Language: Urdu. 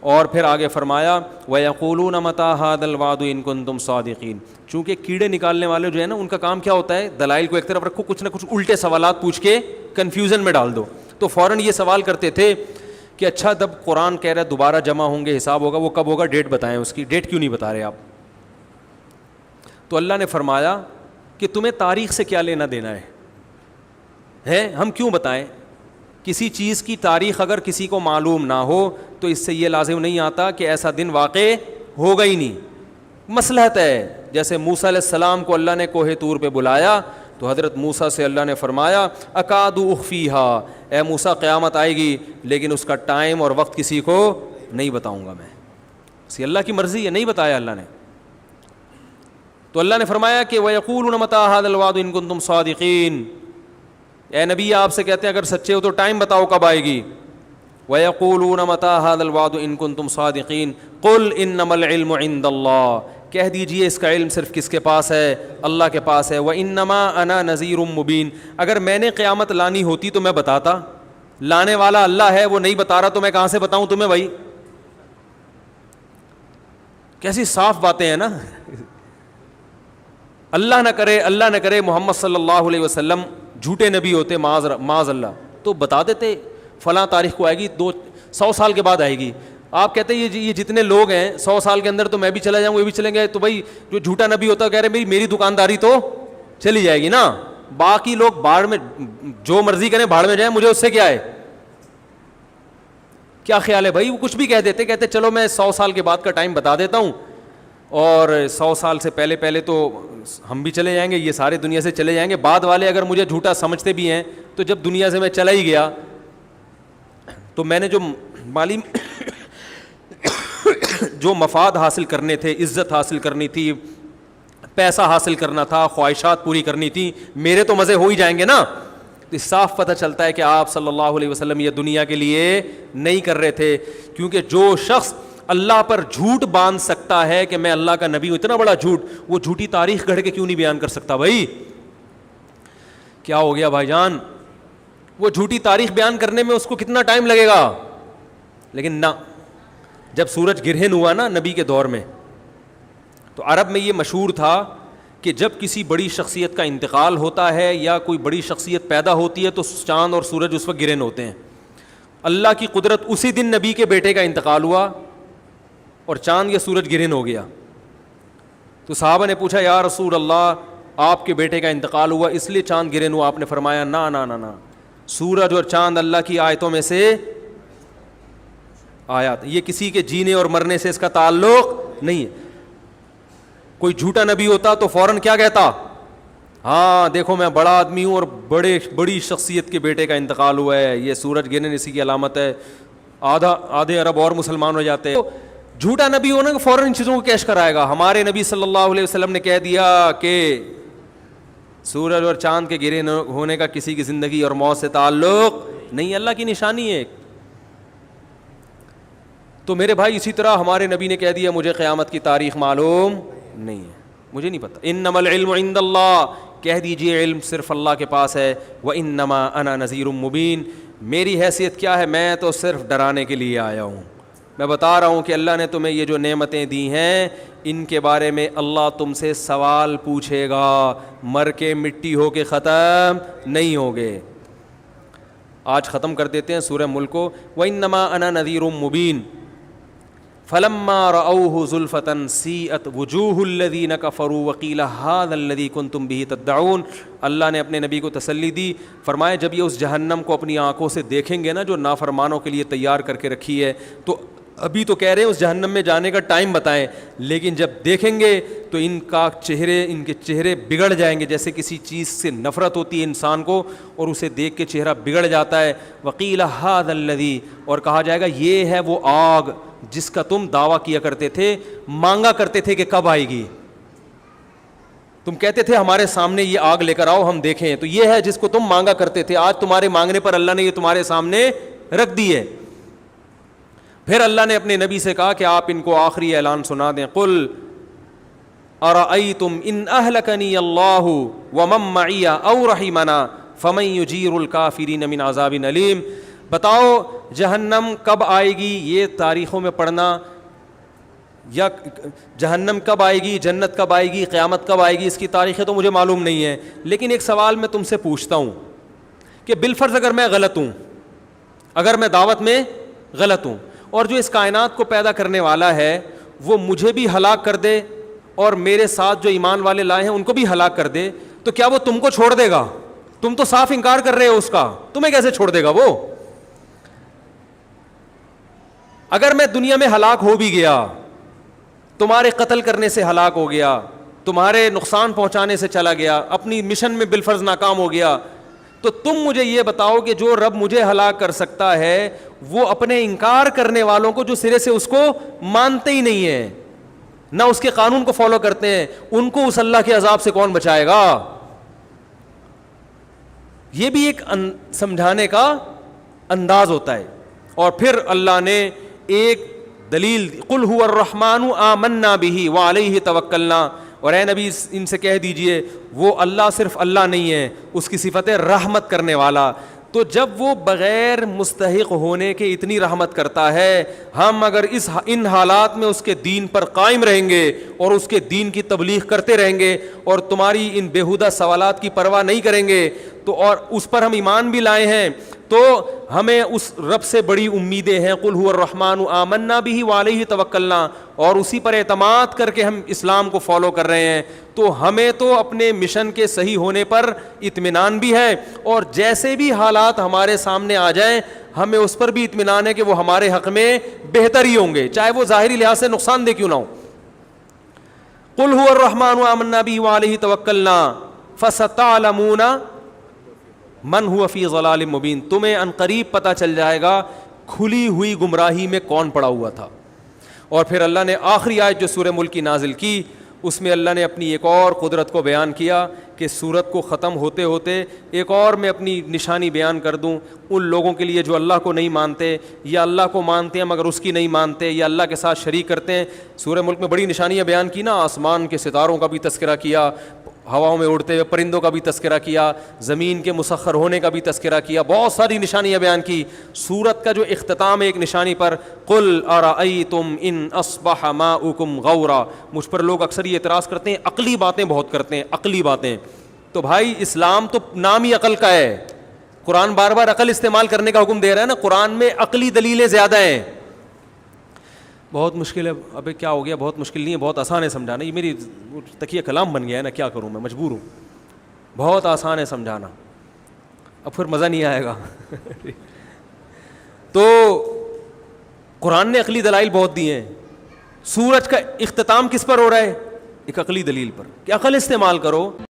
اور پھر آگے فرمایا وَيَقُولُونَ مَتَىٰ هَٰذَا الْوَعْدُ إِن كُنتُمْ صَادِقِينَ. چونکہ کیڑے نکالنے والے جو ہے نا ان کا کام کیا ہوتا ہے, دلائل کو ایک طرف رکھو, کچھ نہ کچھ الٹے سوالات پوچھ کے کنفیوژن میں ڈال دو. تو فوراً یہ سوال کرتے تھے کہ اچھا جب قرآن کہہ رہا ہے دوبارہ جمع ہوں گے, حساب ہوگا, وہ کب ہوگا, ڈیٹ بتائیں, اس کی ڈیٹ کیوں نہیں بتا رہے آپ؟ تو اللہ نے فرمایا کہ تمہیں تاریخ سے کیا لینا دینا ہے, ہم کیوں بتائیں؟ کسی چیز کی تاریخ اگر کسی کو معلوم نہ ہو تو اس سے یہ لازم نہیں آتا کہ ایسا دن واقع ہوگا ہی نہیں. مصلحت ہے. جیسے موسیٰ علیہ السلام کو اللہ نے کوہ طور پہ بلایا تو حضرت موسیٰ سے اللہ نے فرمایا اکاد اخفیہا, اے موسیٰ قیامت آئے گی لیکن اس کا ٹائم اور وقت کسی کو نہیں بتاؤں گا میں. اسی اللہ کی مرضی ہے, نہیں بتایا اللہ نے. تو اللہ نے فرمایا کہ وَيَقُولُونَ مَتَىٰ هَٰذَا الْوَعْدُ إِن كُنتُمْ صَادِقِينَ, اے نبی آپ سے کہتے ہیں اگر سچے ہو تو ٹائم بتاؤ کب آئے گی. وَيَقُولُونَ مَتَىٰ هَٰذَا الْوَعْدُ إِن كُنتُمْ صَادِقِينَ قُلْ إِنَّمَا الْعِلْمُ عِندَ اللَّهِ, کہہ دیجئے اس کا علم صرف کس کے پاس ہے, اللہ کے پاس ہے. وَإِنَّمَا أَنَا نَذِيرٌ مُّبِينٌ, اگر میں نے قیامت لانی ہوتی تو میں بتاتا, لانے والا اللہ ہے, وہ نہیں بتا رہا تو میں کہاں سے بتاؤں تمہیں بھائی. کیسی صاف باتیں ہیں نا. اللہ نہ کرے محمد صلی اللہ علیہ وسلم جھوٹے نبی ہوتے, معاذ اللہ, تو بتا دیتے فلاں تاریخ کو آئے گی, 100 سال کے بعد آئے گی. آپ کہتے ہیں یہ جتنے لوگ ہیں 100 سال کے اندر تو میں بھی چلا جاؤں, وہ بھی چلیں گے, تو بھائی جو جھوٹا نبی ہوتا ہے کہہ رہے میری دکانداری تو چلی جائے گی نا, باقی لوگ بھاڑ میں جو مرضی کریں بھاڑ میں جائیں, مجھے اس سے کیا ہے. کیا خیال ہے بھائی, وہ کچھ بھی کہہ دیتے, کہتے چلو میں 100 سال کے بعد کا ٹائم بتا دیتا ہوں, اور 100 سال سے پہلے تو ہم بھی چلے جائیں گے, یہ سارے دنیا سے چلے جائیں گے. بعد والے اگر مجھے جھوٹا سمجھتے بھی ہیں تو جب دنیا سے میں چلا ہی گیا تو میں نے جو مالی جو مفاد حاصل کرنے تھے, عزت حاصل کرنی تھی, پیسہ حاصل کرنا تھا, خواہشات پوری کرنی تھی, میرے تو مزے ہو ہی جائیں گے نا. تو صاف پتہ چلتا ہے کہ آپ صلی اللہ علیہ وسلم یہ دنیا کے لیے نہیں کر رہے تھے, کیونکہ جو شخص اللہ پر جھوٹ باندھ سکتا ہے کہ میں اللہ کا نبی ہوں, اتنا بڑا جھوٹ, وہ جھوٹی تاریخ گھڑ کے کیوں نہیں بیان کر سکتا بھائی. کیا ہو گیا بھائی جان, وہ جھوٹی تاریخ بیان کرنے میں اس کو کتنا ٹائم لگے گا. لیکن نہ, جب سورج گرہن ہوا نا نبی کے دور میں, تو عرب میں یہ مشہور تھا کہ جب کسی بڑی شخصیت کا انتقال ہوتا ہے یا کوئی بڑی شخصیت پیدا ہوتی ہے تو چاند اور سورج اس وقت گرہن ہوتے ہیں. اللہ کی قدرت, اسی دن نبی کے بیٹے کا انتقال ہوا اور چاند یا سورج گرہن ہو گیا. تو صحابہ نے پوچھا یا رسول اللہ آپ کے بیٹے کا انتقال ہوا اس لیے چاند گرہن ہوا. آپ نے فرمایا نا نا نا نا, سورج اور چاند اللہ کی آیتوں میں سے آیات, یہ کسی کے جینے اور مرنے سے اس کا تعلق نہیں ہے. کوئی جھوٹا نبی ہوتا تو فوراً کیا کہتا, ہاں دیکھو میں بڑا آدمی ہوں اور بڑی شخصیت کے بیٹے کا انتقال ہوا ہے, یہ سورج گرہن اسی کی علامت ہے, آدھے عرب اور مسلمان ہو جاتے. جھوٹا نبی ہونا کہ فوراً ان چیزوں کو کیش کرائے گا. ہمارے نبی صلی اللہ علیہ وسلم نے کہہ دیا کہ سورج اور چاند کے گرہن ہونے کا کسی کی زندگی اور موت سے تعلق نہیں, اللہ کی نشانی ہے. تو میرے بھائی اسی طرح ہمارے نبی نے کہہ دیا مجھے قیامت کی تاریخ معلوم نہیں ہے, مجھے نہیں پتہ. انما العلم عند اللہ, کہہ دیجئے علم صرف اللہ کے پاس ہے. وانما انا نذیر مبین, میری حیثیت کیا ہے, میں تو صرف ڈرانے کے لیے آیا ہوں. میں بتا رہا ہوں کہ اللہ نے تمہیں یہ جو نعمتیں دی ہیں ان کے بارے میں اللہ تم سے سوال پوچھے گا, مر کے مٹی ہو کے ختم نہیں ہوگے. آج ختم کر دیتے ہیں سورہ ملک کو. وانما انا نذیر مبین فلما رأوه زلفة سیئت وجوہ الذین کفروا وقیل هذا الذی کنتم به تدعون. اللہ نے اپنے نبی کو تسلی دی, فرمایا جب یہ اس جہنم کو اپنی آنکھوں سے دیکھیں گے نا جو نافرمانوں کے لیے تیار کر کے رکھی ہے, تو ابھی تو کہہ رہے ہیں اس جہنم میں جانے کا ٹائم بتائیں, لیکن جب دیکھیں گے تو ان کے چہرے بگڑ جائیں گے. جیسے کسی چیز سے نفرت ہوتی ہے انسان کو اور اسے دیکھ کے چہرہ بگڑ جاتا ہے. وقیل هذا الذی, اور کہا جائے گا یہ ہے وہ آگ جس کا تم دعویٰ کیا کرتے تھے, مانگا کرتے تھے کہ کب آئے گی. تم کہتے تھے ہمارے سامنے یہ آگ لے کر آؤ ہم دیکھیں, تو یہ ہے جس کو تم مانگا کرتے تھے. آج تمہارے مانگنے پر اللہ نے یہ تمہارے سامنے رکھ دی ہے. پھر اللہ نے اپنے نبی سے کہا کہ آپ ان کو آخری اعلان سنا دیں. قل ارأیتم ان اہلکنی اللہ ومن معی او رحمنا فمن یجیر الکافرین من عذاب علیم. بتاؤ جہنم کب آئے گی، یہ تاریخوں میں پڑھنا، یا جہنم کب آئے گی، جنت کب آئے گی، قیامت کب آئے گی، اس کی تاریخیں تو مجھے معلوم نہیں ہے. لیکن ایک سوال میں تم سے پوچھتا ہوں کہ بالفرض اگر میں غلط ہوں، اگر میں دعوت میں غلط ہوں، اور جو اس کائنات کو پیدا کرنے والا ہے وہ مجھے بھی ہلاک کر دے اور میرے ساتھ جو ایمان والے لائے ہیں ان کو بھی ہلاک کر دے، تو کیا وہ تم کو چھوڑ دے گا؟ تم تو صاف انکار کر رہے ہو اس کا، تمہیں کیسے چھوڑ دے گا وہ؟ اگر میں دنیا میں ہلاک ہو بھی گیا، تمہارے قتل کرنے سے ہلاک ہو گیا، تمہارے نقصان پہنچانے سے چلا گیا، اپنی مشن میں بالفرض ناکام ہو گیا، تو تم مجھے یہ بتاؤ کہ جو رب مجھے ہلاک کر سکتا ہے وہ اپنے انکار کرنے والوں کو جو سرے سے اس کو مانتے ہی نہیں ہیں، نہ اس کے قانون کو فالو کرتے ہیں، ان کو اس اللہ کے عذاب سے کون بچائے گا؟ یہ بھی ایک سمجھانے کا انداز ہوتا ہے. اور پھر اللہ نے ایک دلیل، قل هو الرحمن آمنا به وعلیہ توکلنا، اور اے نبی ان سے کہہ دیجئے وہ اللہ صرف اللہ نہیں ہے، اس کی صفت ہے رحمت کرنے والا. تو جب وہ بغیر مستحق ہونے کے اتنی رحمت کرتا ہے، ہم اگر ان حالات میں اس کے دین پر قائم رہیں گے اور اس کے دین کی تبلیغ کرتے رہیں گے اور تمہاری ان بیہودہ سوالات کی پرواہ نہیں کریں گے تو، اور اس پر ہم ایمان بھی لائے ہیں، تو ہمیں اس رب سے بڑی امیدیں ہیں. قل هو الرحمن آمنا به وعلیہ توکلنا، اور اسی پر اعتماد کر کے ہم اسلام کو فالو کر رہے ہیں. تو ہمیں تو اپنے مشن کے صحیح ہونے پر اطمینان بھی ہے، اور جیسے بھی حالات ہمارے سامنے آ جائیں ہمیں اس پر بھی اطمینان ہے کہ وہ ہمارے حق میں بہتر ہی ہوں گے، چاہے وہ ظاہری لحاظ سے نقصان دہ کیوں نہ ہو. قل هو الرحمن آمنا به وعلیہ توکلنا فستعلمون من هو فی ضلال مبین، تمہیں عنقریب پتہ چل جائے گا کھلی ہوئی گمراہی میں کون پڑا ہوا تھا. اور پھر اللہ نے آخری آیت جو سورہ ملک کی نازل کی، اس میں اللہ نے اپنی ایک اور قدرت کو بیان کیا کہ سورت کو ختم ہوتے ہوتے ایک اور میں اپنی نشانی بیان کر دوں ان لوگوں کے لیے جو اللہ کو نہیں مانتے، یا اللہ کو مانتے ہیں مگر اس کی نہیں مانتے، یا اللہ کے ساتھ شریک کرتے ہیں. سورہ ملک میں بڑی نشانیاں بیان کی نا، آسمان کے ستاروں کا بھی تذکرہ کیا، ہواؤں میں اڑتے ہوئے پرندوں کا بھی تذکرہ کیا، زمین کے مسخر ہونے کا بھی تذکرہ کیا، بہت ساری نشانیاں بیان کی. سورت کا جو اختتام ہے ایک نشانی پر، قل ارأیتم ان اصبح ماؤکم غورا. مجھ پر لوگ اکثر یہ اعتراض کرتے ہیں عقلی باتیں بہت کرتے ہیں، عقلی باتیں. تو بھائی اسلام تو نام ہی عقل کا ہے، قرآن بار بار عقل استعمال کرنے کا حکم دے رہا ہے نا، قرآن میں عقلی دلیلیں زیادہ ہیں. بہت مشکل ہے، ابے کیا ہو گیا، بہت مشکل نہیں ہے، بہت آسان ہے سمجھانا. یہ میری تکیہ کلام بن گیا ہے نا، کیا کروں میں، مجبور ہوں. بہت آسان ہے سمجھانا، اب پھر مزہ نہیں آئے گا. تو قرآن نے عقلی دلائل بہت دی ہیں. سورج کا اختتام کس پر ہو رہا ہے؟ ایک عقلی دلیل پر کہ عقل استعمال کرو.